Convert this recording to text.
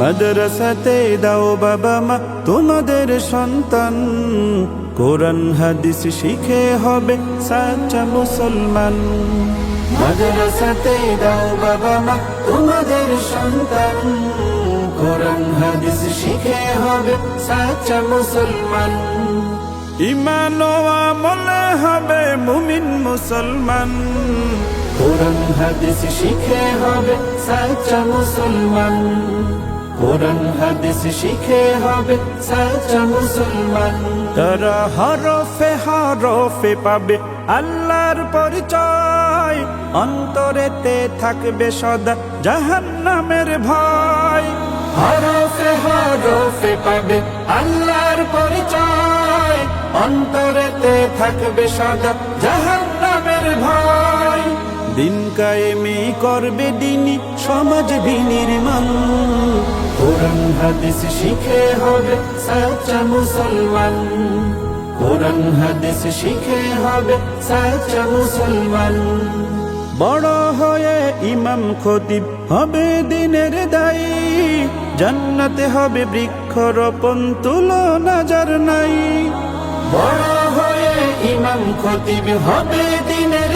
মাদ্রাসাতে দাও বাবা মা তোমাদের সন্তান, কোরআন হাদিস শিখে হবে সাচ্চা মুসলমান। মাদ্রাসাতে দাও বাবা মা তোমাদের সন্তান, কোরআন হাদিস শিখে হবে সাচ্চা মুসলমান। ঈমান ও আমলে হবে মুমিন মুসলমান, কোরআন হাদিস শিখে হবে সাচ্চা মুসলমান। কোরআন হাদিস শিখে হবে সাচ্চা মুসলমান। তারা হরফে হরফে পাবে আল্লাহর পরিচয়, অন্তরেতে থাকবে সদা জাহান্নামের ভয়। হরফে হরফে পাবে আল্লাহর পরিচয়, অন্তরেতে থাকবে সদা জাহান্নামের ভয়। দিন কায়েমি করবে দিনী সমাজ বিনির্মাণ, কোরআন হাদিস শিখে হবে সাচ্চা মুসলমান। কোরআন হাদিস শিখে হবে সাচ্চা মুসলমান। বড় হয়ে ইমাম খতিব হবে দিনের দায়ী, জান্নাতে হবে বৃক্ষরোপণ তুলনা যার নাই। বড় হয়ে ইমাম খতিব হবে